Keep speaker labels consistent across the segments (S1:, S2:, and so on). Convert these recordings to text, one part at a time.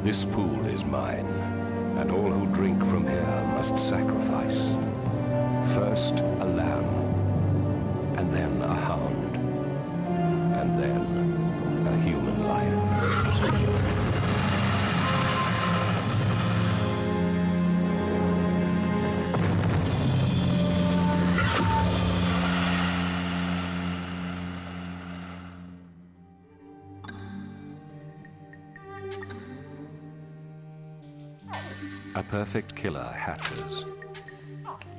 S1: This pool is mine, and all who drink from here must sacrifice. First a lamb, and then a hound, and then a human life. A perfect killer hatches.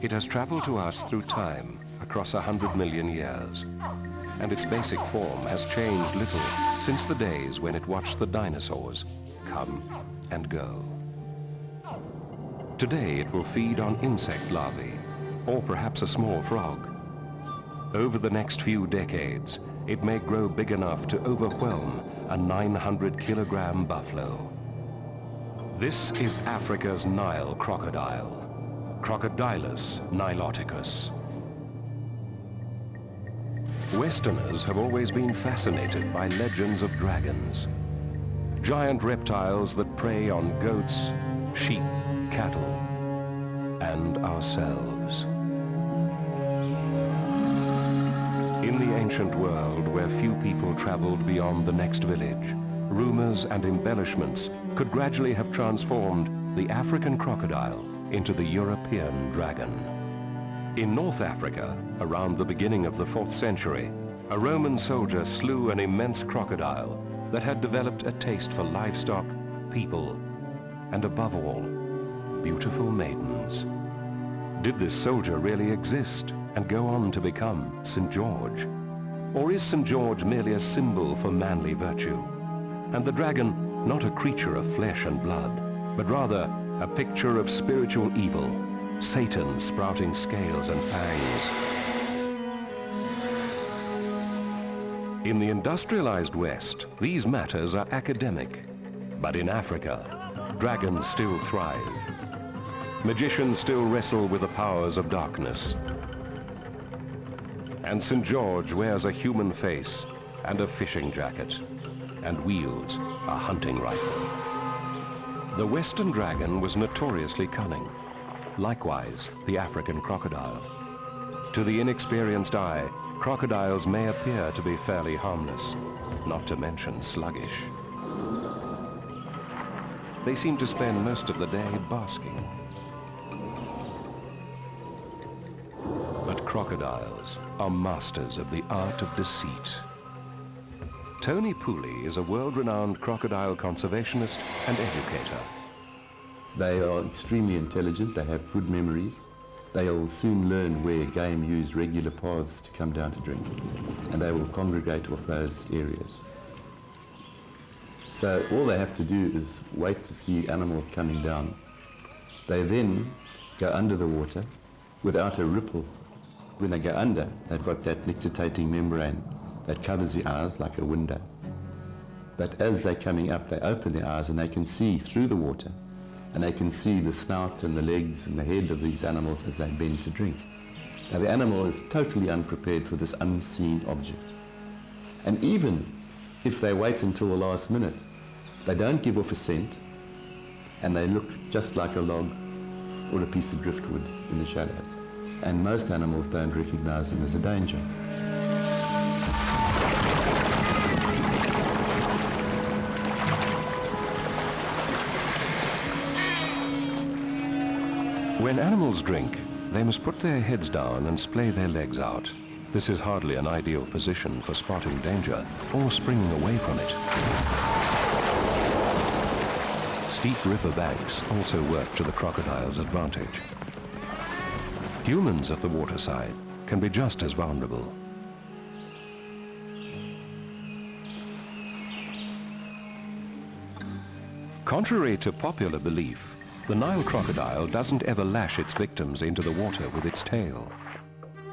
S1: It has traveled to us through time, across 100 million years, and its basic form has changed little since the days when it watched the dinosaurs come and go. Today it will feed on insect larvae, or perhaps a small frog. Over the next few decades, it may grow big enough to overwhelm a 900-kilogram buffalo. This is Africa's Nile crocodile, Crocodilus niloticus. Westerners have always been fascinated by legends of dragons, giant reptiles that prey on goats, sheep, cattle, and ourselves. In the ancient world, where few people traveled beyond the next village, rumors and embellishments could gradually have transformed the African crocodile into the European dragon. In North Africa, around the beginning of the 4th century, a Roman soldier slew an immense crocodile that had developed a taste for livestock, people, and above all, beautiful maidens. Did this soldier really exist and go on to become St. George? Or is St. George merely a symbol for manly virtue? And the dragon not a creature of flesh and blood, but rather a picture of spiritual evil, Satan sprouting scales and fangs. In the industrialized West, these matters are academic. But in Africa, dragons still thrive. Magicians still wrestle with the powers of darkness. And St. George wears a human face and a fishing jacket, and wields a hunting rifle. The Western dragon was notoriously cunning. Likewise, the African crocodile. To the inexperienced eye, crocodiles may appear to be fairly harmless, not to mention sluggish. They seem to spend most of the day basking. But crocodiles are masters of the art of deceit. Tony Pooley is a world-renowned crocodile conservationist and educator.
S2: They are extremely intelligent, they have good memories. They'll soon learn where game use regular paths to come down to drink, and they will congregate off those areas. So all they have to do is wait to see animals coming down. They then go under the water without a ripple. When they go under, they've got that nictitating membrane that covers the eyes like a window. But as they're coming up, they open their eyes and they can see through the water, and they can see the snout and the legs and the head of these animals as they bend to drink. Now the animal is totally unprepared for this unseen object. And even if they wait until the last minute, they don't give off a scent, and they look just like a log or a piece of driftwood in the shallows. And most animals don't recognize them as a danger.
S1: When animals drink, they must put their heads down and splay their legs out. This is hardly an ideal position for spotting danger or springing away from it. Steep river banks also work to the crocodile's advantage. Humans at the waterside can be just as vulnerable. Contrary to popular belief, the Nile crocodile doesn't ever lash its victims into the water with its tail.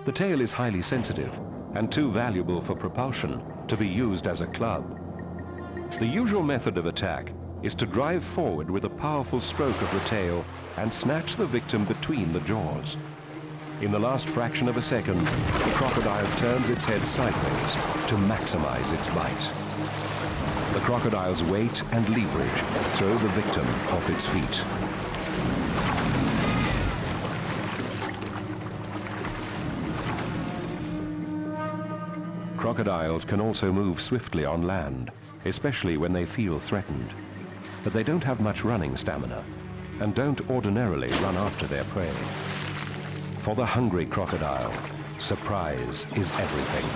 S1: The tail is highly sensitive and too valuable for propulsion to be used as a club. The usual method of attack is to drive forward with a powerful stroke of the tail and snatch the victim between the jaws. In the last fraction of a second, the crocodile turns its head sideways to maximize its bite. The crocodile's weight and leverage throw the victim off its feet. Crocodiles can also move swiftly on land, especially when they feel threatened. But they don't have much running stamina and don't ordinarily run after their prey. For the hungry crocodile, surprise is everything.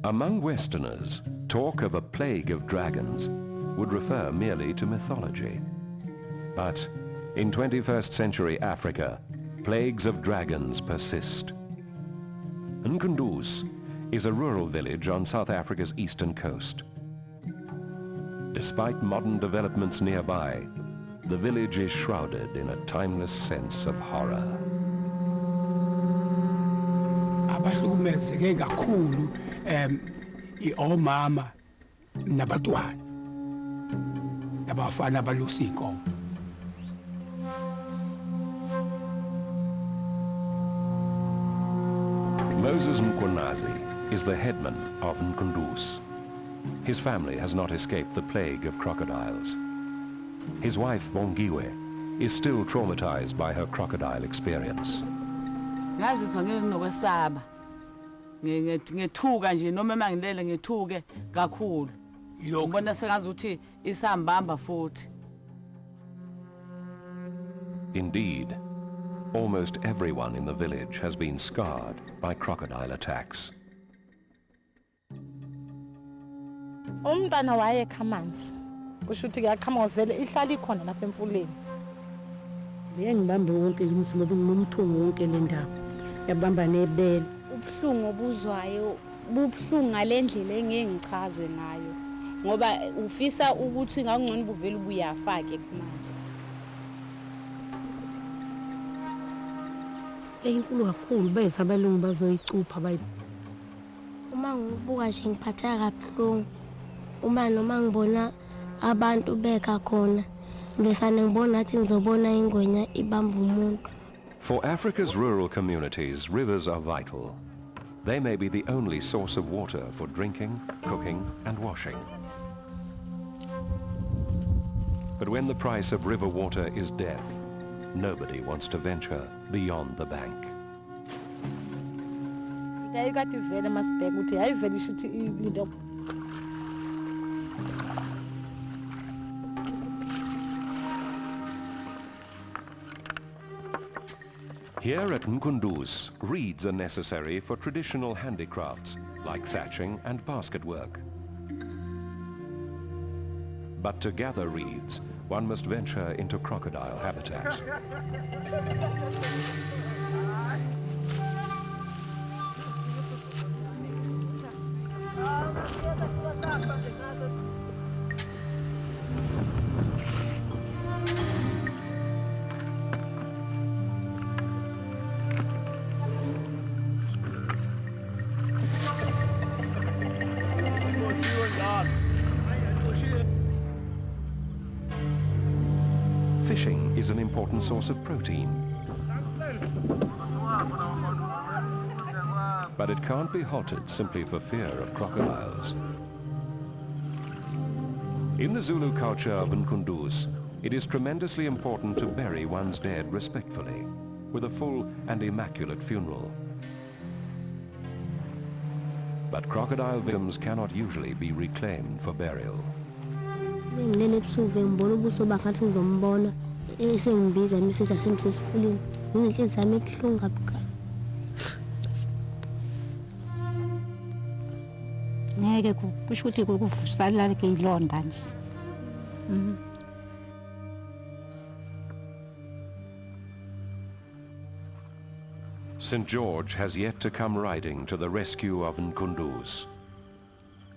S1: Among Westerners, talk of a plague of dragons would refer merely to mythology. But in 21st century Africa, plagues of dragons persist. Nkunduz is a rural village on South Africa's eastern coast. Despite modern developments nearby, the village is shrouded in a timeless sense of horror.
S3: Abahlukumezeke kakhulu omama nabatwana nabafana abalusa inkomo.
S1: Moses Mkhonazi is the headman of Nkunduz. His family has not escaped the plague of crocodiles. His wife, Bongiwe, is still traumatized by her crocodile experience.
S4: Ngazizwa nginokwesaba. Ngethuka nje noma mangilele ngethuke kakhulu. Ngibona sengazuthi isambamba futhi.
S1: Indeed, almost everyone in the village has been scarred by crocodile attacks.
S5: Umntana wayekha amanzi kusho ukuthi kuyaqhamuka vele ihlala ikhona lapha emfuleni.
S6: Ngibambe wonke umzimba nomthungo wonke le ndawo yabamba nebele.
S7: Ubuhlungu obuzwayo bubuhlungu ngalendlela engengichaze ngayo ngoba ufisa ukuthi ngakungcono buvele ubuyafake manje.
S6: Eyinkulu kakhulu bese abalungu bazoyicupha bayi.
S8: Uma ngibuka nje ngiphatheka kabuhlungu. Uma noma ngibona abantu beka khona bese ngibona athi ngizobona ingwenya ibamba umuntu.
S1: For Africa's rural communities, rivers are vital. They may be the only source of water for drinking, cooking, and washing. But when the price of river water is death, nobody wants to venture beyond the bank. Here at Nkunduz, reeds are necessary for traditional handicrafts like thatching and basket work. But to gather reeds, one must venture into crocodile habitat. Fishing is an important source of protein. But it can't be halted simply for fear of crocodiles. In the Zulu culture of Nkunduz, it is tremendously important to bury one's dead respectfully, with a full and immaculate funeral. But crocodile victims cannot usually be reclaimed for burial.
S8: Ngilele ebusuku ngibona ubuso bakhathi ngizombona esengimbiza imisebenzi yasemsesikhulini nginhliziyo yami ebuhlungu kabuka.
S6: Ngeke kusho ukuthi kuvusalala ke ilonda nje.
S1: St. George has yet to come riding to the rescue of Nkunduz.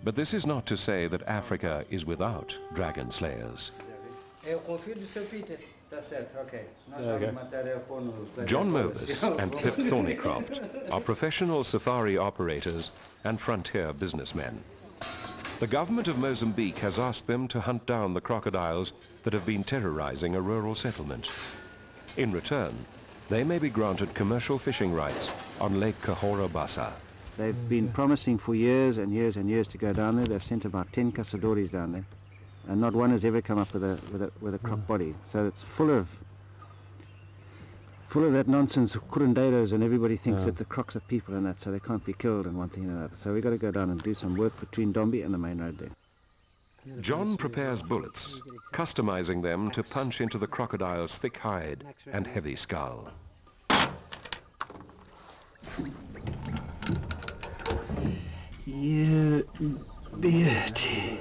S1: But this is not to say that Africa is without dragon slayers. John Movis and Pip Thornycroft are professional safari operators and frontier businessmen. The government of Mozambique has asked them to hunt down the crocodiles that have been terrorizing a rural settlement. In return, they may be granted commercial fishing rights on Lake Cahora Bassa.
S9: They've been promising for years and years and years to go down there. They've sent about 10 caçadores down there, and not one has ever come up with a croc body. So it's full of that nonsense of curandeiros, and everybody thinks that the crocs are people and that, so they can't be killed and one thing and another. So we've got to go down and do some work between Dombi and the main road there.
S1: John prepares bullets, customizing them to punch into the crocodile's thick hide and heavy skull.
S9: You beauty.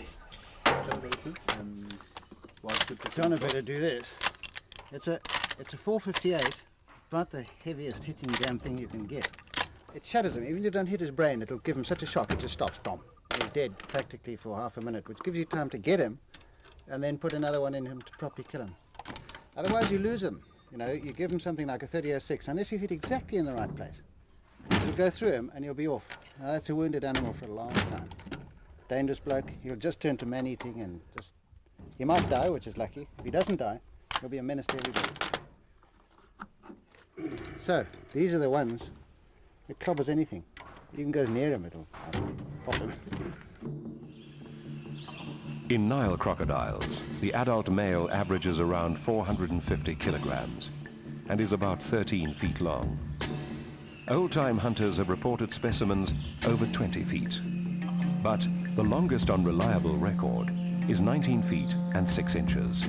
S9: John had better do this. It's a 458, about the heaviest hitting damn thing you can get. It shatters him. Even if you don't hit his brain, it'll give him such a shock, it just stops. Bomb. He's dead practically for half a minute, which gives you time to get him and then put another one in him to properly kill him. Otherwise you lose him. You know, you give him something like a 30-06, unless you hit exactly in the right place. You'll go through him and you'll be off. Now that's a wounded animal for a long time. Dangerous bloke. He'll just turn to man-eating and just... He might die, which is lucky. If he doesn't die, he'll be a menace to everybody. So, these are the ones that clobbers anything. It even goes near him, it'll pop him.
S1: In Nile crocodiles, the adult male averages around 450 kilograms and is about 13 feet long. Old-time hunters have reported specimens over 20 feet, but the longest on reliable record is 19 feet and 6 inches.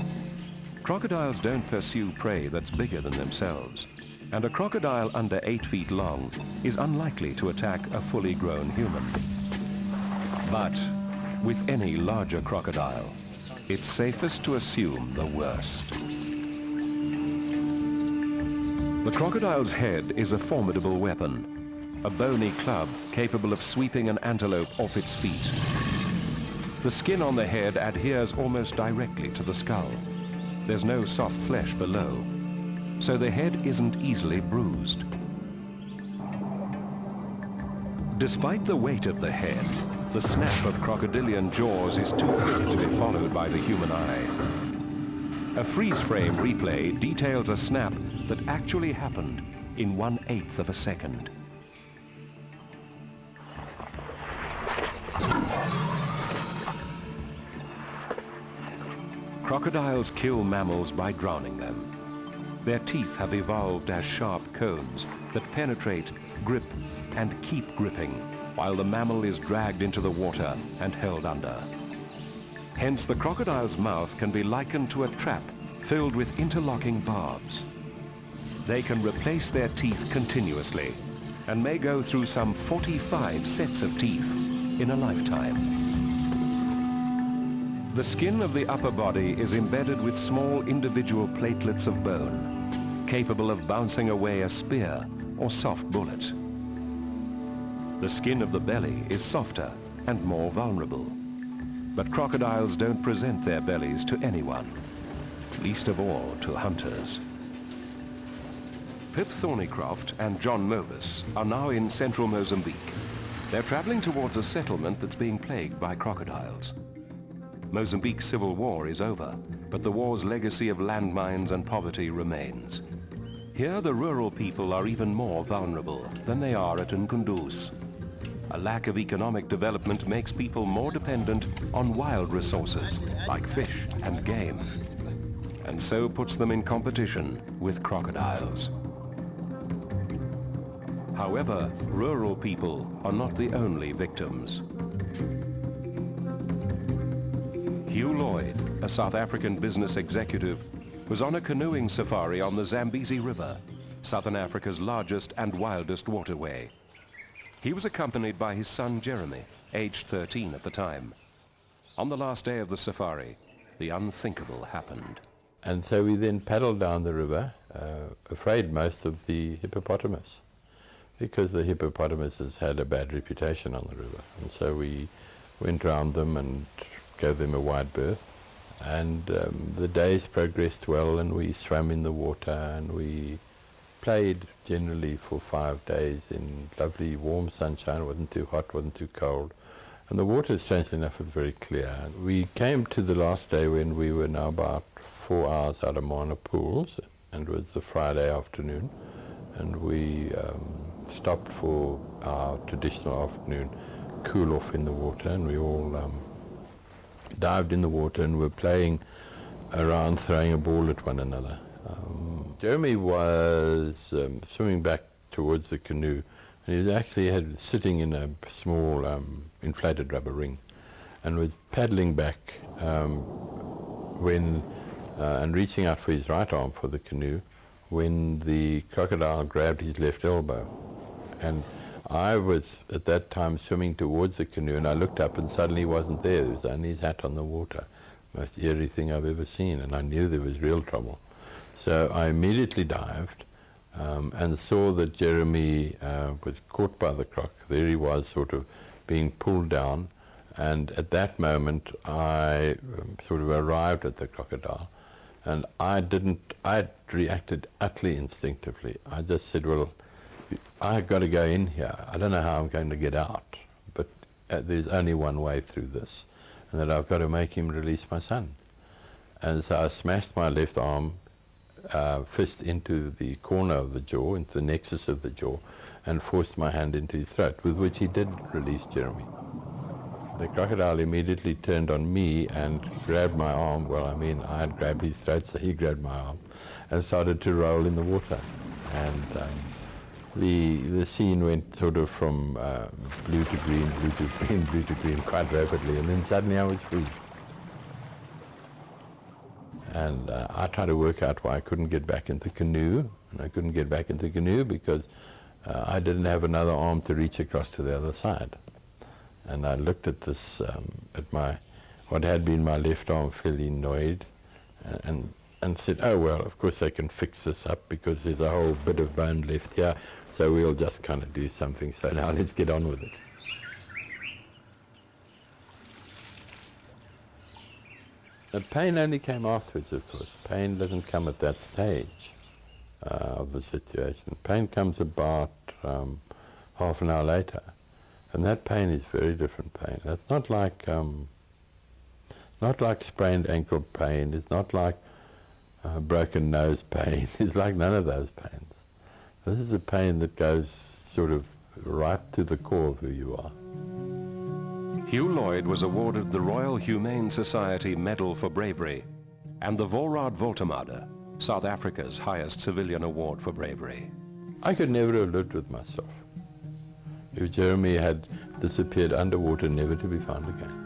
S1: Crocodiles don't pursue prey that's bigger than themselves, and a crocodile under 8 feet long is unlikely to attack a fully grown human. But with any larger crocodile, it's safest to assume the worst. The crocodile's head is a formidable weapon, a bony club capable of sweeping an antelope off its feet. The skin on the head adheres almost directly to the skull. There's no soft flesh below, so the head isn't easily bruised. Despite the weight of the head, the snap of crocodilian jaws is too quick to be followed by the human eye. A freeze-frame replay details a snap that actually happened in 1/8 of a second. Crocodiles kill mammals by drowning them. Their teeth have evolved as sharp cones that penetrate, grip, and keep gripping while the mammal is dragged into the water and held under. Hence, the crocodile's mouth can be likened to a trap filled with interlocking barbs. They can replace their teeth continuously and may go through some 45 sets of teeth in a lifetime. The skin of the upper body is embedded with small individual platelets of bone, capable of bouncing away a spear or soft bullet. The skin of the belly is softer and more vulnerable. But crocodiles don't present their bellies to anyone, least of all to hunters. Pip Thornycroft and John Movis are now in central Mozambique. They're traveling towards a settlement that's being plagued by crocodiles. Mozambique's civil war is over, but the war's legacy of landmines and poverty remains. Here, the rural people are even more vulnerable than they are at Nkunduz. A lack of economic development makes people more dependent on wild resources like fish and game, and so puts them in competition with crocodiles. However, rural people are not the only victims. Hugh Lloyd, a South African business executive, was on a canoeing safari on the Zambezi River, Southern Africa's largest and wildest waterway. He was accompanied by his son Jeremy, aged 13 at the time. On the last day of the safari, the unthinkable happened.
S10: And so we then paddled down the river, afraid most of the hippopotamus, because the hippopotamuses had a bad reputation on the river. And so we went round them and gave them a wide berth. And the days progressed well, and we swam in the water, and we played generally for 5 days in lovely warm sunshine. It wasn't too hot, wasn't too cold. And the water, strangely enough, was very clear. We came to the last day when we were now about 4 hours out of Mana Pools, and it was the Friday afternoon. And we stopped for our traditional afternoon cool off in the water, and we all dived in the water and were playing around, throwing a ball at one another. Jeremy was swimming back towards the canoe, and he was actually sitting in a small inflated rubber ring, and was paddling back and reaching out for his right arm for the canoe when the crocodile grabbed his left elbow. And I was at that time swimming towards the canoe, and I looked up and suddenly he wasn't there. There was only his hat on the water. Most eerie thing I've ever seen, and I knew there was real trouble. So I immediately dived and saw that Jeremy was caught by the croc. There he was, sort of being pulled down, and at that moment I sort of arrived at the crocodile, and I reacted utterly instinctively. I just said, well, I've got to go in here. I don't know how I'm going to get out, but there's only one way through this, and that I've got to make him release my son. And so I smashed my left arm fist into the corner of the jaw, into the nexus of the jaw, and forced my hand into his throat, with which he did release Jeremy. The crocodile immediately turned on me and grabbed my arm. Well, I mean, I had grabbed his throat, so he grabbed my arm and started to roll in the water. And the scene went sort of from blue to green, blue to green, blue to green quite rapidly, and then suddenly I was free. And I tried to work out why I couldn't get back into the canoe, and I couldn't get back into the canoe because I didn't have another arm to reach across to the other side. And I looked at this, what had been my left arm, fairly annoyed, and said, oh well, of course they can fix this up because there's a whole bit of bone left here, so we'll just kind of do something, so now let's get on with it. The pain only came afterwards, of course. Pain doesn't come at that stage of the situation. Pain comes about half an hour later. And that pain is very different pain. It's not like sprained ankle pain. It's not like broken nose pain. It's like none of those pains. This is a pain that goes sort of right to the core of who you are.
S1: Hugh Lloyd was awarded the Royal Humane Society Medal for Bravery and the Voorraad Voltemade, South Africa's highest civilian award for bravery.
S10: I could never have lived with myself if Jeremy had disappeared underwater, never to be found again.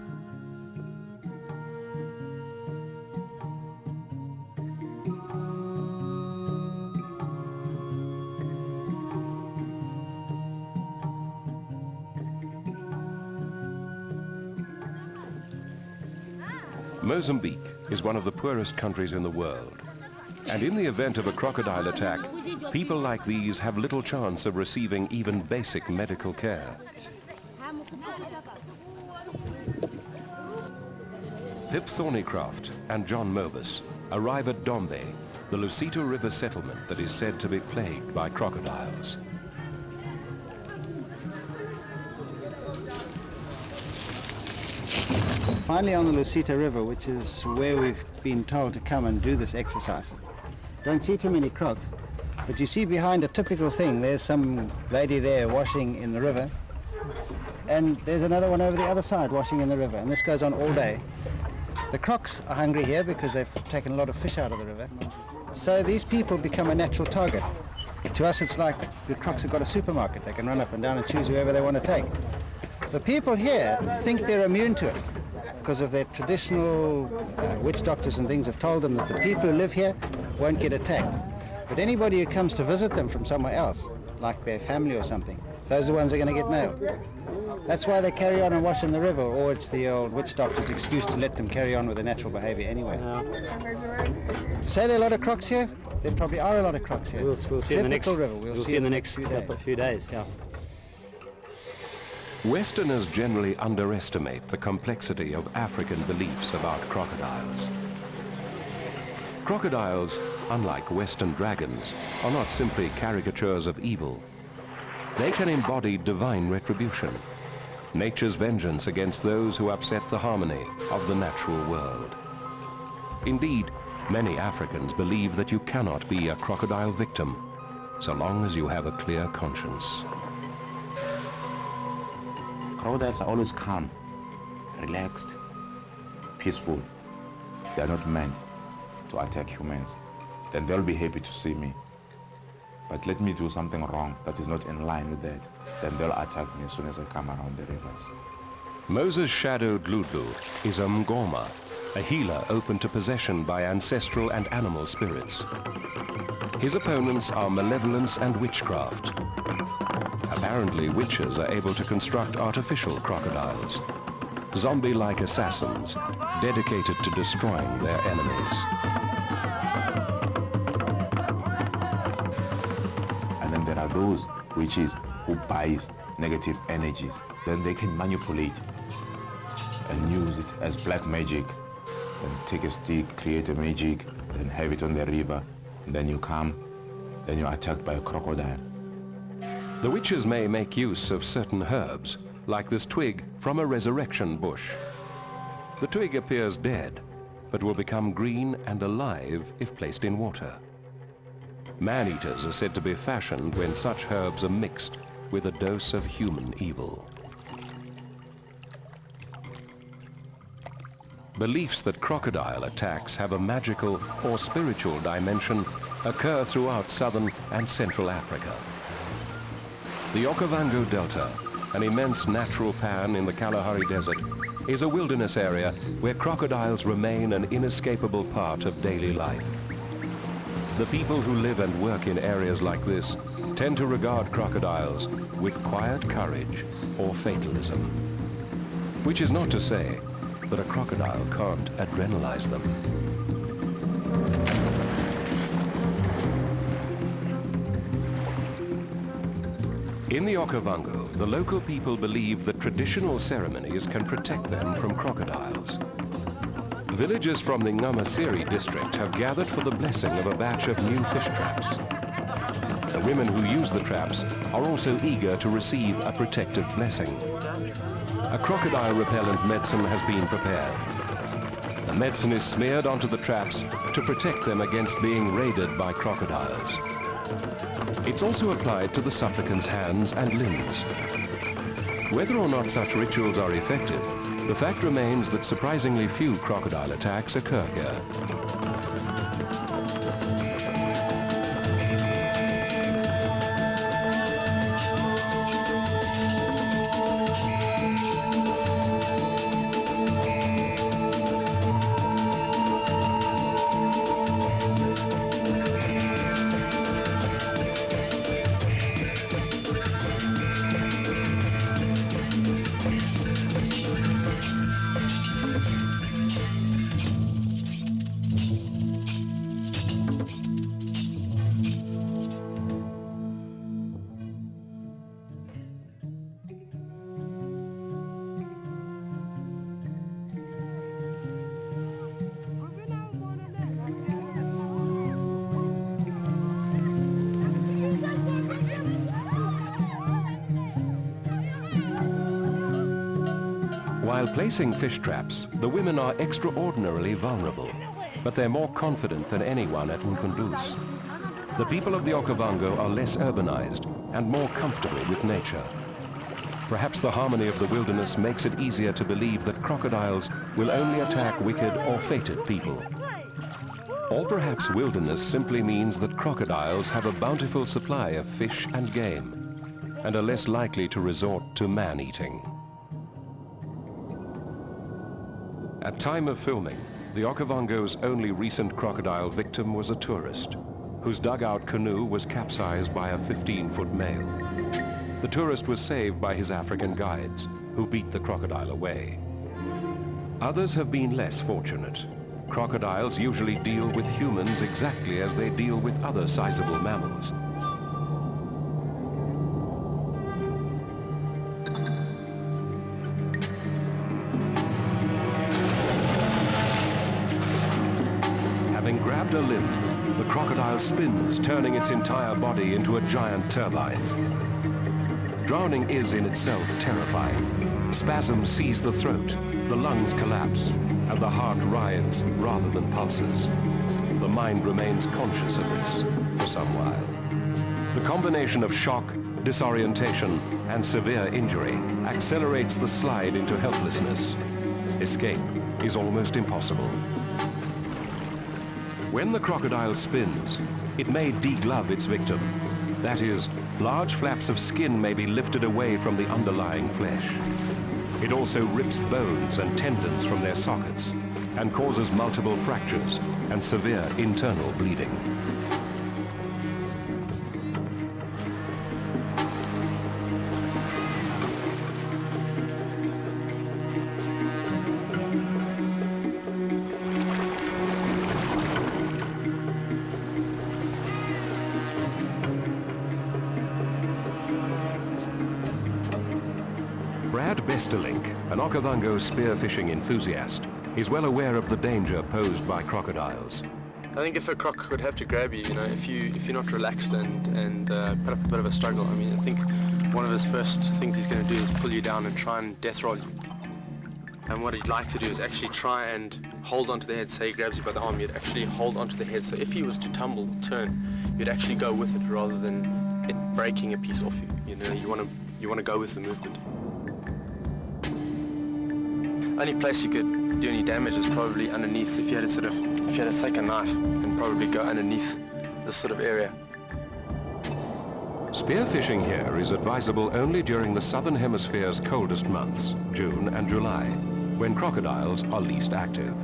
S1: Mozambique is one of the poorest countries in the world, and in the event of a crocodile attack, people like these have little chance of receiving even basic medical care. Pip Thornycroft and John Movis arrive at Dombe, the Lusito River settlement that is said to be plagued by crocodiles.
S9: Finally on the Lusito River, which is where we've been told to come and do this exercise. Don't see too many crocs, but you see behind a typical thing, there's some lady there washing in the river, and there's another one over the other side washing in the river, and this goes on all day. The crocs are hungry here because they've taken a lot of fish out of the river, so these people become a natural target. To us it's like the crocs have got a supermarket. They can run up and down and choose whoever they want to take. The people here think they're immune to it because of their traditional witch doctors and things have told them that the people who live here won't get attacked. But anybody who comes to visit them from somewhere else, like their family or something, those are the ones that are going to get nailed. That's why they carry on and wash in the river, or it's the old witch doctor's excuse to let them carry on with their natural behavior anyway. To say there are a lot of crocs here, there probably are a lot of crocs here.
S11: We'll see in the next
S9: river.
S11: We'll see in the next few days. Yeah.
S1: Westerners generally underestimate the complexity of African beliefs about crocodiles. Crocodiles, unlike Western dragons, are not simply caricatures of evil. They can embody divine retribution, nature's vengeance against those who upset the harmony of the natural world. Indeed, many Africans believe that you cannot be a crocodile victim, so long as you have a clear conscience.
S12: Crocodiles are always calm, relaxed, peaceful. They are not meant to attack humans. Then they'll be happy to see me. But let me do something wrong that is not in line with that. Then they'll attack me as soon as I come around the rivers.
S1: Moses' shadowed Lulu is a Mngoma, a healer open to possession by ancestral and animal spirits. His opponents are malevolence and witchcraft. Apparently, witches are able to construct artificial crocodiles, zombie-like assassins dedicated to destroying their enemies.
S12: And then there are those witches who buys negative energies. Then they can manipulate and use it as black magic. And take a stick, create a magic, and have it on the river. And then you come, then you're attacked by a crocodile.
S1: The witches may make use of certain herbs, like this twig from a resurrection bush. The twig appears dead, but will become green and alive if placed in water. Man-eaters are said to be fashioned when such herbs are mixed with a dose of human evil. Beliefs that crocodile attacks have a magical or spiritual dimension occur throughout southern and central Africa. The Okavango Delta, an immense natural pan in the Kalahari Desert, is a wilderness area where crocodiles remain an inescapable part of daily life. The people who live and work in areas like this tend to regard crocodiles with quiet courage or fatalism. Which is not to say that a crocodile can't adrenalize them. In the Okavango, the local people believe that traditional ceremonies can protect them from crocodiles. Villagers from the Ngamasiri district have gathered for the blessing of a batch of new fish traps. The women who use the traps are also eager to receive a protective blessing. A crocodile-repellent medicine has been prepared. The medicine is smeared onto the traps to protect them against being raided by crocodiles. It's also applied to the supplicant's hands and limbs. Whether or not such rituals are effective, the fact remains that surprisingly few crocodile attacks occur here. While placing fish traps, the women are extraordinarily vulnerable, but they're more confident than anyone at Nkunduz. The people of the Okavango are less urbanized and more comfortable with nature. Perhaps the harmony of the wilderness makes it easier to believe that crocodiles will only attack wicked or fated people. Or perhaps wilderness simply means that crocodiles have a bountiful supply of fish and game, and are less likely to resort to man-eating. At time of filming, the Okavango's only recent crocodile victim was a tourist, whose dugout canoe was capsized by a 15-foot male. The tourist was saved by his African guides, who beat the crocodile away. Others have been less fortunate. Crocodiles usually deal with humans exactly as they deal with other sizable mammals. Having grabbed a limb, the crocodile spins, turning its entire body into a giant turbine. Drowning is in itself terrifying. Spasms seize the throat, the lungs collapse, and the heart writhes rather than pulses. The mind remains conscious of this for some while. The combination of shock, disorientation, and severe injury accelerates the slide into helplessness. Escape is almost impossible. When the crocodile spins, it may deglove its victim. That is, large flaps of skin may be lifted away from the underlying flesh. It also rips bones and tendons from their sockets and causes multiple fractures and severe internal bleeding. An Okavango spearfishing enthusiast is well aware of the danger posed by crocodiles.
S13: I think if a croc would have to grab you, if you're not relaxed and put up a bit of a struggle, I think one of his first things he's going to do is pull you down and try and death roll you. And what he'd like to do is actually try and hold onto the head. Say he grabs you by the arm, you'd actually hold onto the head. So if he was to tumble, turn, you'd actually go with it rather than it breaking a piece off you. You want to go with the movement. Only place you could do any damage is probably underneath. If you had to take a knife and probably go underneath this sort of area.
S1: Spearfishing here is advisable only during the southern hemisphere's coldest months, June and July, when crocodiles are least active.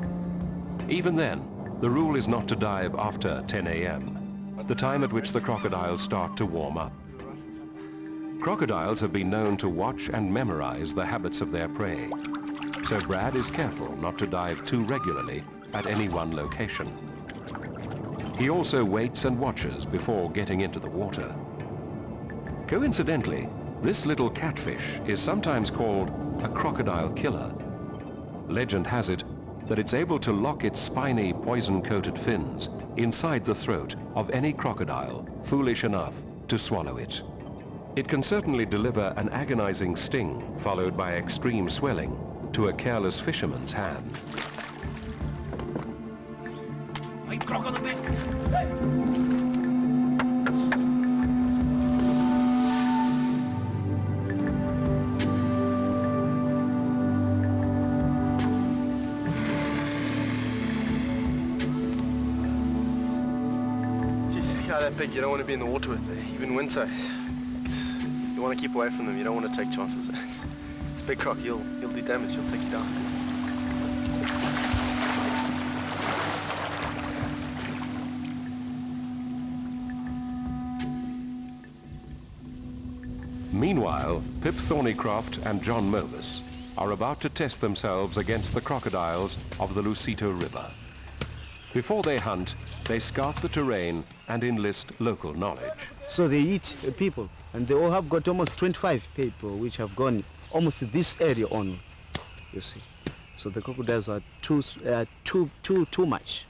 S1: Even then, the rule is not to dive after 10 a.m., the time at which the crocodiles start to warm up. Crocodiles have been known to watch and memorize the habits of their prey. So Brad is careful not to dive too regularly at any one location. He also waits and watches before getting into the water. Coincidentally, this little catfish is sometimes called a crocodile killer. Legend has it that it's able to lock its spiny, poison-coated fins inside the throat of any crocodile foolish enough to swallow it. It can certainly deliver an agonizing sting followed by extreme swelling to a careless fisherman's hand.
S3: Hey, croc on the back!
S13: Geez, a guy that big, you don't want to be in the water with it. Even winter, you want to keep away from them. You don't want to take chances. It's a big croc, he'll do damage, he'll take you down.
S1: Meanwhile, Pip Thornycroft and John Movis are about to test themselves against the crocodiles of the Lusito River. Before they hunt, they scout the terrain and enlist local knowledge.
S14: So they eat people, and they all have got almost 25 people which have gone almost this area on, you see. So the crocodiles are too much.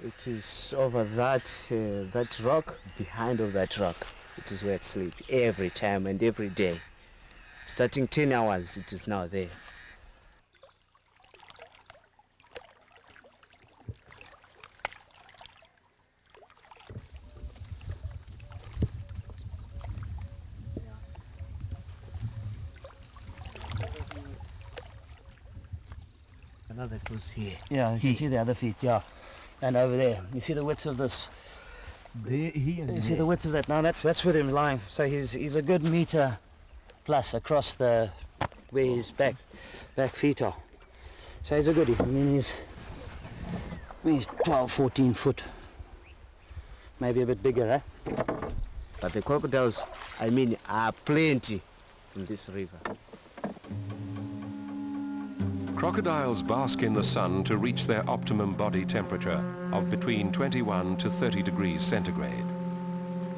S14: It is over that rock, behind of that rock. It is where it sleeps every time and every day. Starting 10 hours, it is now there. Another goes here.
S11: Yeah, you can see the other feet, yeah. And over there, you see the width of this.
S14: There, here,
S11: you see the width of that. Now that's with him lying. So he's a good meter plus across the where his back feet are. So he's a goodie. I mean he's 12, 14 foot. Maybe a bit bigger, eh?
S14: But the crocodiles, I mean, are plenty in this river.
S1: Crocodiles bask in the sun to reach their optimum body temperature of between 21 to 30 degrees centigrade,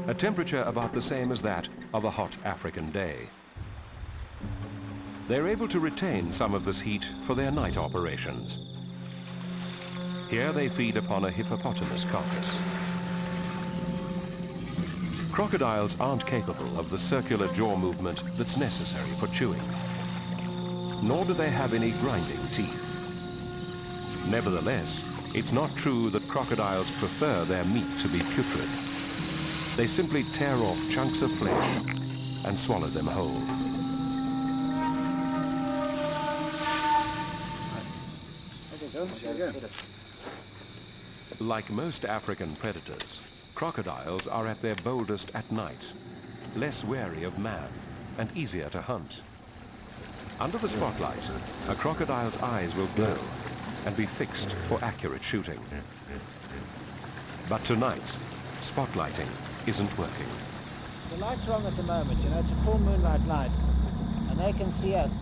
S1: a temperature about the same as that of a hot African day. They're able to retain some of this heat for their night operations. Here they feed upon a hippopotamus carcass. Crocodiles aren't capable of the circular jaw movement that's necessary for chewing, nor do they have any grinding teeth. Nevertheless, It's not true that crocodiles prefer their meat to be putrid. They simply tear off chunks of flesh and swallow them whole. Like most African predators, crocodiles are at their boldest at night, less wary of man and easier to hunt. Under the spotlight, a crocodile's eyes will glow and be fixed for accurate shooting. But tonight, spotlighting isn't working.
S11: The light's wrong at the moment, you know, it's a full moonlight light, and they can see us.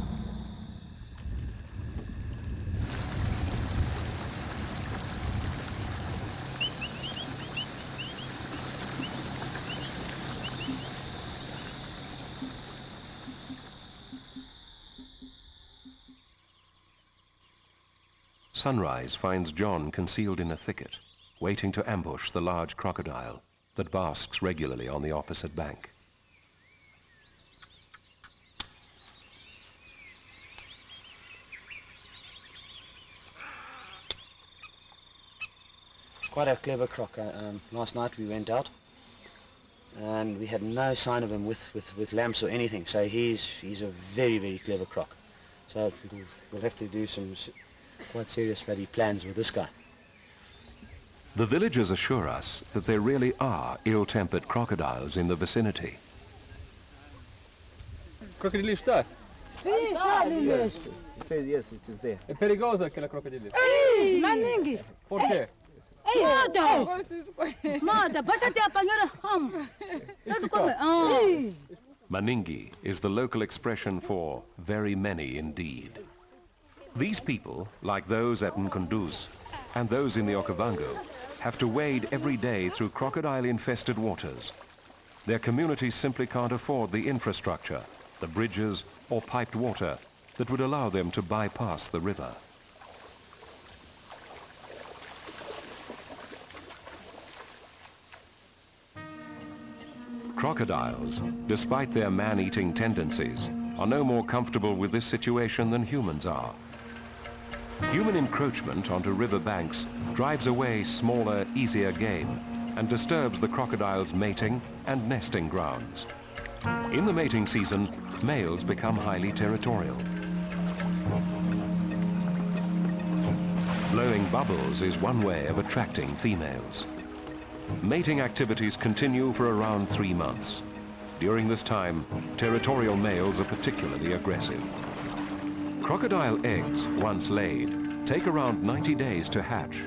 S1: Sunrise finds John concealed in a thicket, waiting to ambush the large crocodile that basks regularly on the opposite bank.
S11: Quite a clever croc. Last night we went out and we had no sign of him with lamps or anything, so he's a very, very clever croc. So we'll have to do some quite serious bloody plans with this guy.
S1: The villagers assure us that there really are ill-tempered crocodiles in the vicinity.
S15: Crocodile está?
S6: Sim, está ali mesmo.
S14: He says yes, it is there.
S15: É perigosa aquela crocodile.
S6: Ei, maningi.
S15: Por quê?
S6: Moda, basta te apanhar
S1: Maningi is the local expression for very many indeed. These people, like those at Nkunduz and those in the Okavango, have to wade every day through crocodile-infested waters. Their communities simply can't afford the infrastructure, the bridges or piped water that would allow them to bypass the river. Crocodiles, despite their man-eating tendencies, are no more comfortable with this situation than humans are. Human encroachment onto river banks drives away smaller, easier game and disturbs the crocodile's mating and nesting grounds. In the mating season, males become highly territorial. Blowing bubbles is one way of attracting females. Mating activities continue for around 3 months. During this time, territorial males are particularly aggressive. Crocodile eggs, once laid, take around 90 days to hatch.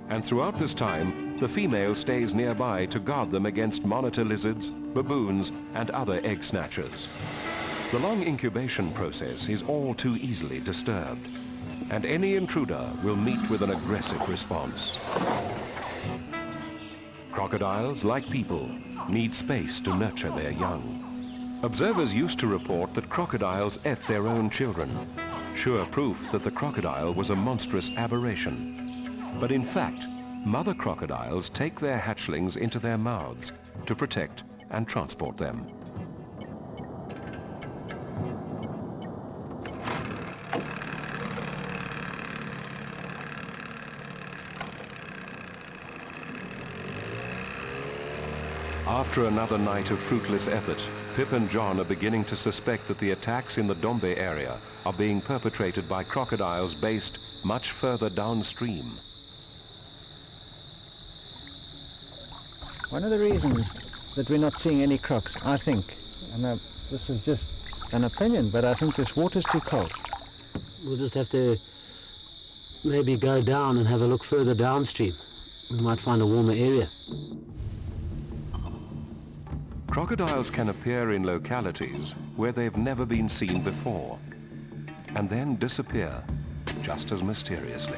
S1: And throughout this time, the female stays nearby to guard them against monitor lizards, baboons, and other egg snatchers. The long incubation process is all too easily disturbed, and any intruder will meet with an aggressive response. Crocodiles, like people, need space to nurture their young. Observers used to report that crocodiles ate their own children, sure proof that the crocodile was a monstrous aberration. But in fact, mother crocodiles take their hatchlings into their mouths to protect and transport them. After another night of fruitless effort, Pip and John are beginning to suspect that the attacks in the Dombe area are being perpetrated by crocodiles based much further downstream.
S9: One of the reasons that we're not seeing any crocs, I think, and this is just an opinion, but I think this water's too cold.
S16: We'll just have to maybe go down and have a look further downstream. We might find a warmer area.
S1: Crocodiles can appear in localities where they've never been seen before, and then disappear just as mysteriously.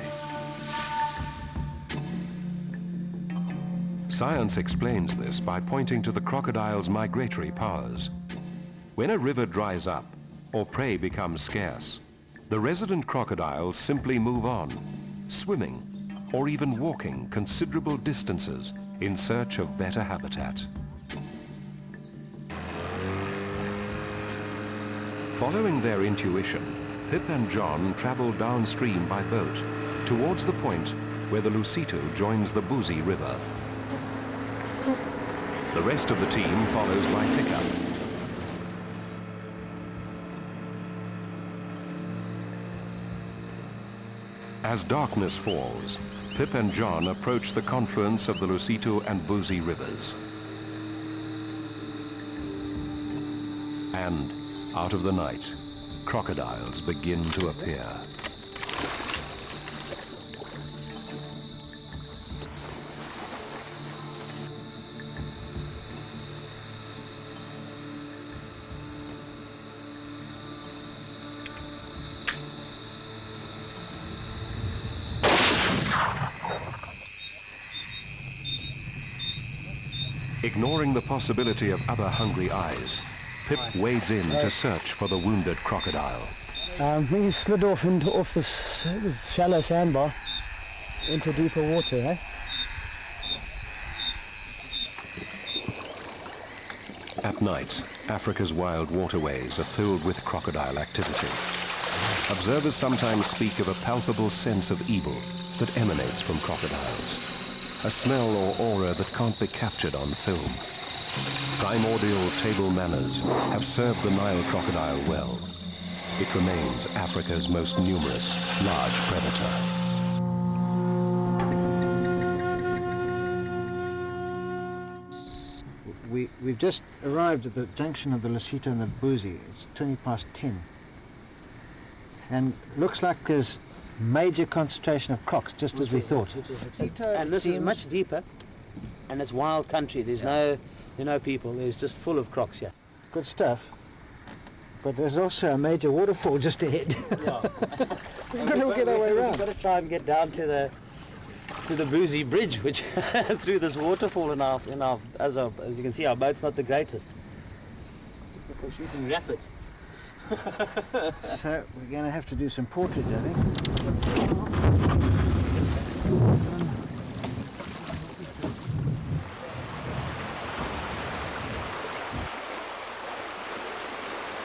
S1: Science explains this by pointing to the crocodile's migratory powers. When a river dries up or prey becomes scarce, the resident crocodiles simply move on, swimming or even walking considerable distances in search of better habitat. Following their intuition, Pip and John travel downstream by boat towards the point where the Lusito joins the Buzi River. The rest of the team follows by pickup. As darkness falls, Pip and John approach the confluence of the Lusito and Buzi rivers. And, out of the night, crocodiles begin to appear. Ignoring the possibility of other hungry eyes, Pip wades in to search for the wounded crocodile.
S11: He slid off this shallow sandbar into deeper water, eh?
S1: At night, Africa's wild waterways are filled with crocodile activity. Observers sometimes speak of a palpable sense of evil that emanates from crocodiles. A smell or aura that can't be captured on film. Primordial table manners have served the Nile crocodile well. It remains Africa's most numerous large predator.
S9: We've just arrived at the junction of the Lusito and the Buzi. It's 10:20. And looks like there's major concentration of crocs, just as we thought.
S11: And this is much deeper, and it's wild country. There's no people. There's just full of crocs here.
S9: Good stuff. But there's also a major waterfall just ahead.
S11: Yeah.
S9: We've got to get our way around.
S11: We've got to try and get down to the Buzi Bridge, which through this waterfall as you can see, our boat's not the greatest. We're shooting rapids.
S9: So we're going to have to do some portage, I think.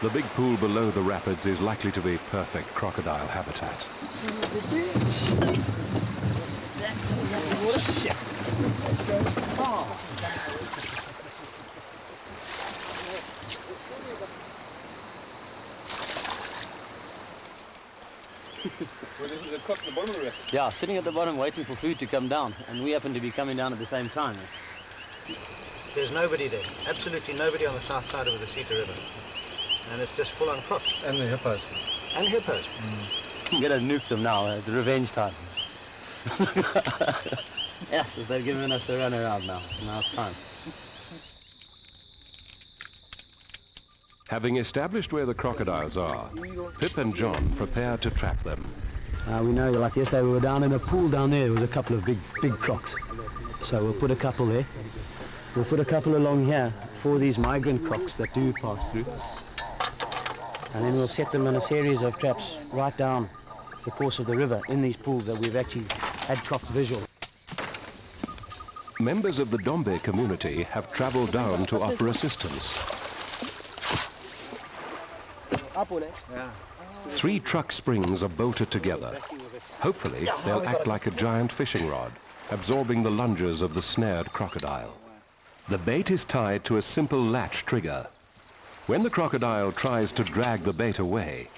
S1: The big pool below the rapids is likely to be perfect crocodile habitat.
S11: Shit! It goes fast.
S15: Well, this is across the bottom of the river.
S11: Yeah, sitting at the bottom waiting for food to come down, and we happen to be coming down at the same time.
S9: There's nobody there, absolutely nobody on the south side of the Lusito River. And it's just full on crocs.
S14: And the hippos.
S9: And hippos.
S11: We're going to nuke them now, it's revenge time. Yes, they've given us the run around now. Now it's time.
S1: Having established where the crocodiles are, Pip and John prepare to trap them.
S16: We know, like yesterday, we were down in a pool down there. There was a couple of big crocs. So we'll put a couple there. We'll put a couple along here for these migrant crocs that do pass through. And then we'll set them in a series of traps right down the course of the river in these pools that we've actually had crocs visual.
S1: Members of the Dombe community have traveled down to offer assistance. 3 truck springs are bolted together. Hopefully, they'll act like a giant fishing rod, absorbing the lunges of the snared crocodile. The bait is tied to a simple latch trigger. When the crocodile tries to drag the bait away,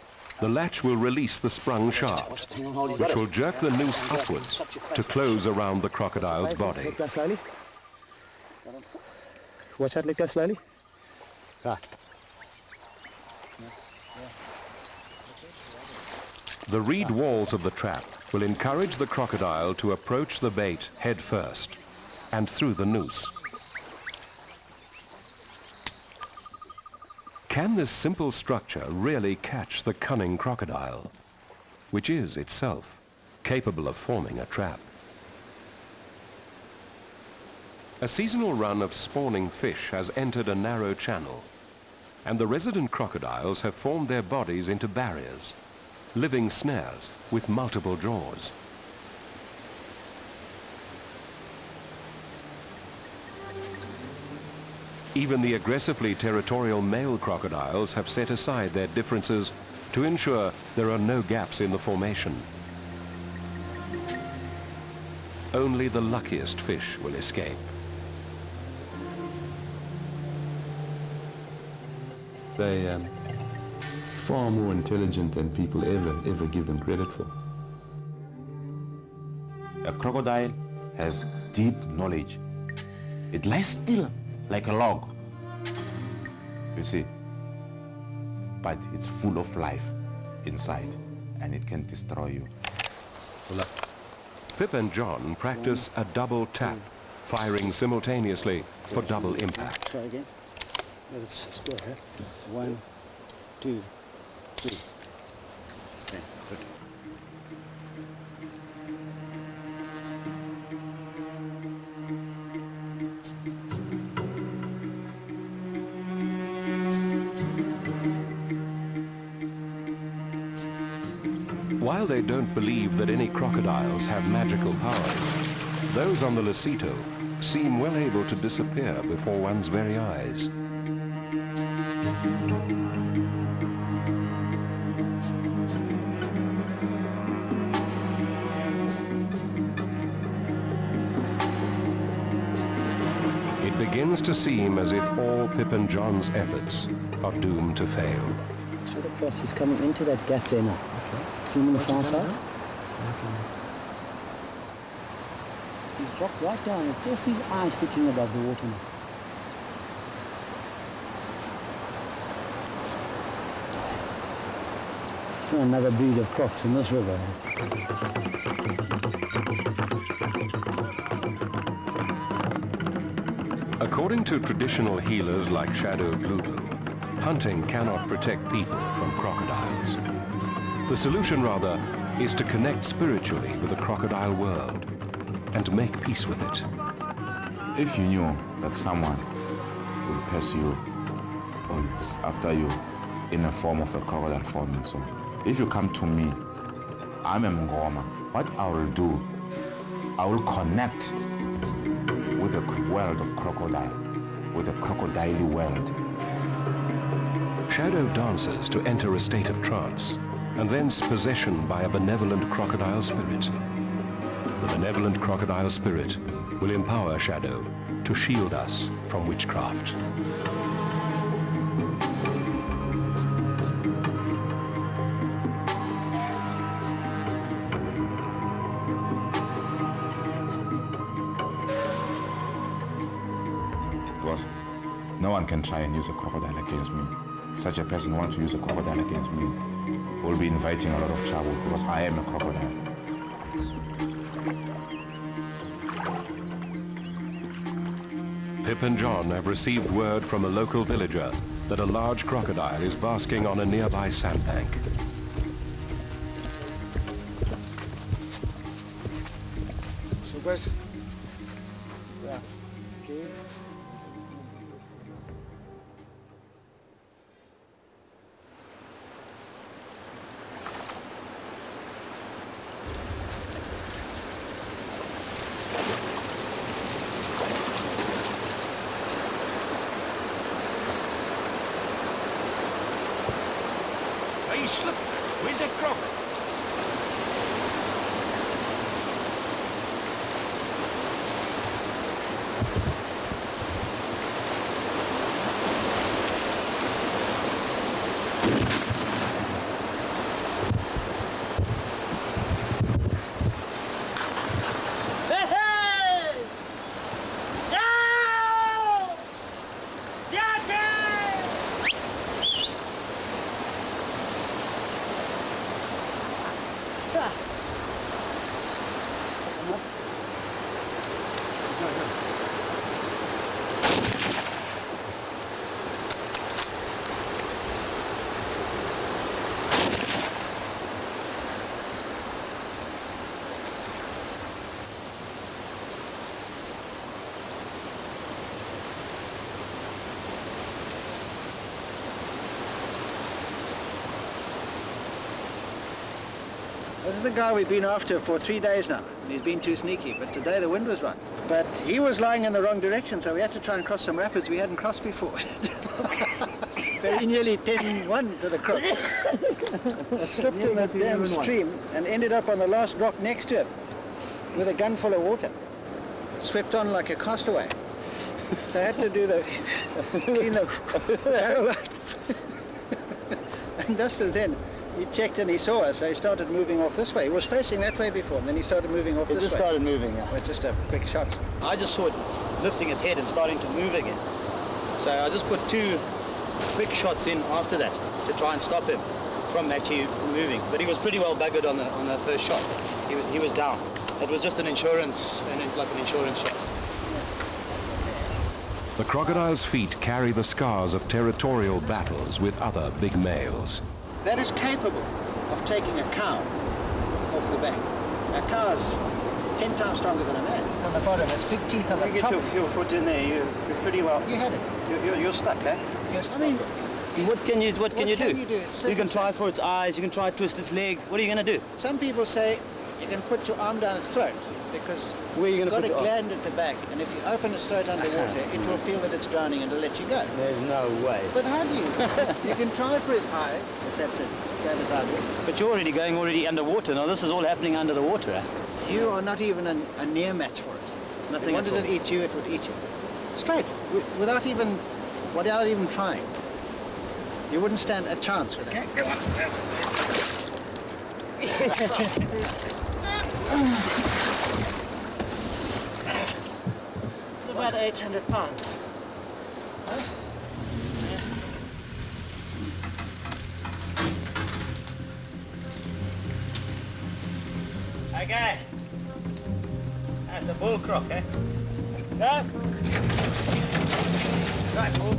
S1: the latch will release the sprung shaft, which will jerk the noose upwards to close around the crocodile's body.
S11: Let go slowly. Watch out, let go slowly. Right.
S1: The reed walls of the trap will encourage the crocodile to approach the bait head first and through the noose. Can this simple structure really catch the cunning crocodile, which is itself capable of forming a trap? A seasonal run of spawning fish has entered a narrow channel, and the resident crocodiles have formed their bodies into barriers, living snares with multiple jaws. Even the aggressively territorial male crocodiles have set aside their differences to ensure there are no gaps in the formation. only the luckiest fish will escape.
S2: They're far more intelligent than people ever give them credit for.
S12: A crocodile has deep knowledge. It lies still like a log, you see, but it's full of life inside, and it can destroy you.
S1: Pip and John practice a double tap, firing simultaneously for double impact.
S14: Try again. Let's go ahead. 1, 2, 3. Okay, good.
S1: While they don't believe that any crocodiles have magical powers, those on the Lesotho seem well able to disappear before one's very eyes. It begins to seem as if all Pip and John's efforts are doomed to fail.
S16: Straight across, he's coming into that gap there now. Okay. See him on the far side? Okay. He's dropped right down. It's just his eye sticking above the water now. Another breed of crocs in this river.
S1: According to traditional healers like Shadow Blue, hunting cannot protect people from crocodiles. The solution, rather, is to connect spiritually with the crocodile world and make peace with it.
S12: If you knew that someone will pursue you or is after you in a form of a crocodile forming, so if you come to me, I'm a Mngoma, what I will do, I will connect with the world of crocodile, with the crocodile world.
S1: Shadow dances to enter a state of trance and thence possession by a benevolent crocodile spirit. The benevolent crocodile spirit will empower Shadow to shield us from witchcraft.
S12: Because no one can try and use a crocodile against me. Such a person wants to use a crocodile against me will be inviting a lot of trouble because I am a crocodile.
S1: Pip and John have received word from a local villager that a large crocodile is basking on a nearby sandbank.
S9: So, guys, yeah, okay.
S3: Hey, slip. Where's that croc?
S9: This is the guy we've been after for 3 days now. He's been too sneaky, but today the wind was right. But he was lying in the wrong direction, so we had to try and cross some rapids we hadn't crossed before. Very nearly 10-1 to the croc. Slipped in that damn stream and ended up on the last rock next to it. with a gun full of water. Swept on like a castaway. So I had to do the clean the barrel out. And just as then, he checked and he saw us, so he started moving off this way. He was facing that way before, and then he started moving off this way.
S11: It just started moving, yeah.
S9: With just a quick shot.
S11: I just saw it lifting its head and starting to move again. So I just put 2 quick shots in after that to try and stop him from actually moving. But he was pretty well buggered on the first shot. He was down. It was just an insurance shot.
S1: The crocodile's feet carry the scars of territorial battles with other big males.
S9: That is capable of taking a cow off the back. A cow is 10 times stronger than a man. On the bottom, it's big teeth on the top.
S11: You get your foot in there, you're pretty well.
S9: You had it.
S11: You're stuck, eh?
S9: Yes. I mean,
S11: what can you do? You can try
S9: It's
S11: for its eyes, you can try to twist its leg. What are you going to do?
S9: Some people say you can put your arm down its throat because
S11: Where are you
S9: it's
S11: gonna
S9: got
S11: put
S9: a
S11: your arm?
S9: gland at the back, and if you open its throat underwater, it will feel that it's drowning and it'll let you go.
S11: There's no way.
S9: But how do you? You can try for his eye, if that's it. Grab his eyes.
S11: But you're already going underwater. Now this is all happening under the water, eh?
S9: You are not even a near match for it.
S11: Nothing
S9: If it wanted
S11: at all.
S9: to eat you, it would eat you. Straight, without even trying. You wouldn't stand a chance with that.
S11: About 800 pounds. Okay. That's a bull croc, eh? Go. Right, bull.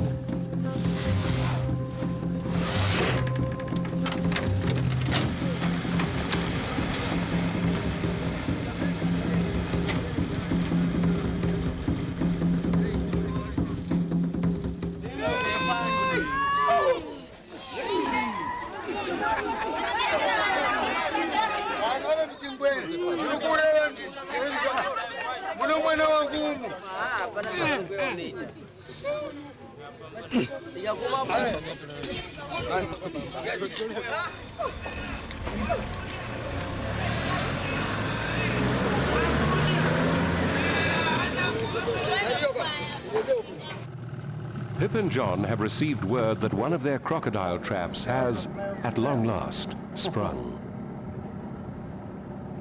S1: Pip and John have received word that one of their crocodile traps has, at long last, sprung.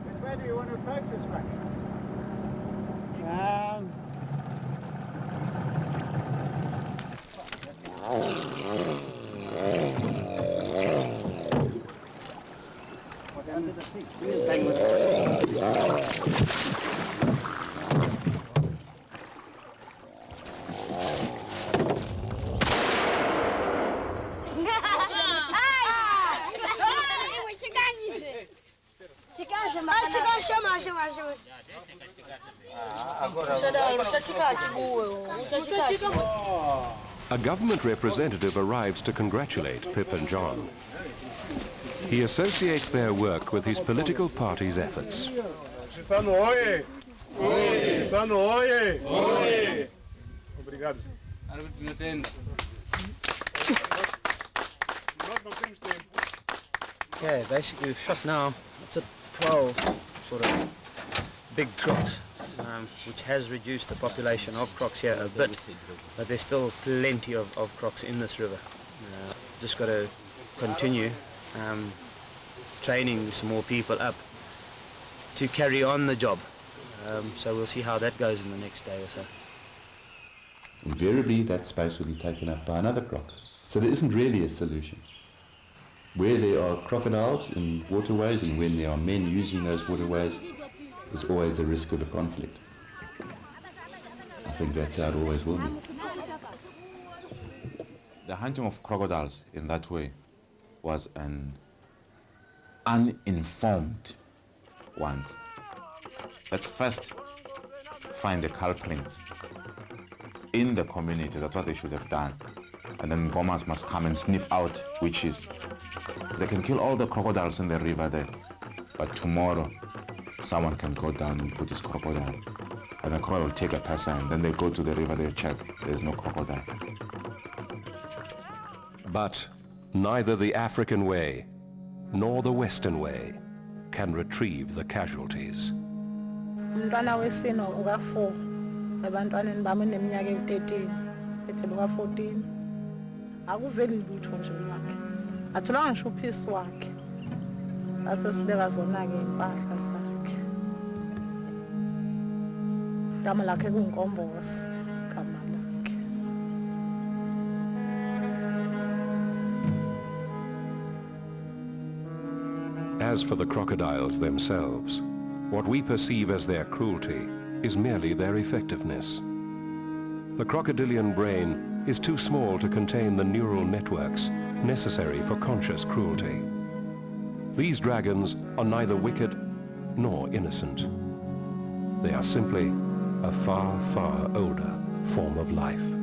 S9: Which way do you want to approach this one? Under the seat.
S1: A government representative arrives to congratulate Pip and John. He associates their work with his political party's efforts.
S11: Okay, basically we've shot now, it's at 12 sort of big crocs, which has reduced the population of crocs here a bit, but there's still plenty of crocs in this river. Just got to continue training some more people up to carry on the job. So we'll see how that goes in the next day or so.
S2: Invariably, that space will be taken up by another croc. So there isn't really a solution. Where there are crocodiles in waterways and when there are men using those waterways, there's always a risk of a conflict. I think that's how it always will be.
S12: The hunting of crocodiles in that way was an uninformed one. Let's first find the culprits in the community. That's what they should have done. And then bombers must come and sniff out witches. They can kill all the crocodiles in the river there, but tomorrow someone can go down and put his crocodile, and the crocodile will take a person, and then they go to the river, they check, there's no crocodile.
S1: But neither the African way nor the Western way can retrieve the casualties.
S5: Umntwana wesine uka-4 ebantwaneni bami neminyaka eyi-13 ethele uka-14 akuveli lutho nje lakhe atholanga ngisho uphisi wakhe sasesibeka zona-ke iy'mpahla zakhe igama lakhe kuyinkombosi igama lakhe.
S1: As for the crocodiles themselves, what we perceive as their cruelty is merely their effectiveness. The crocodilian brain is too small to contain the neural networks necessary for conscious cruelty. These dragons are neither wicked nor innocent. They are simply a far, far older form of life.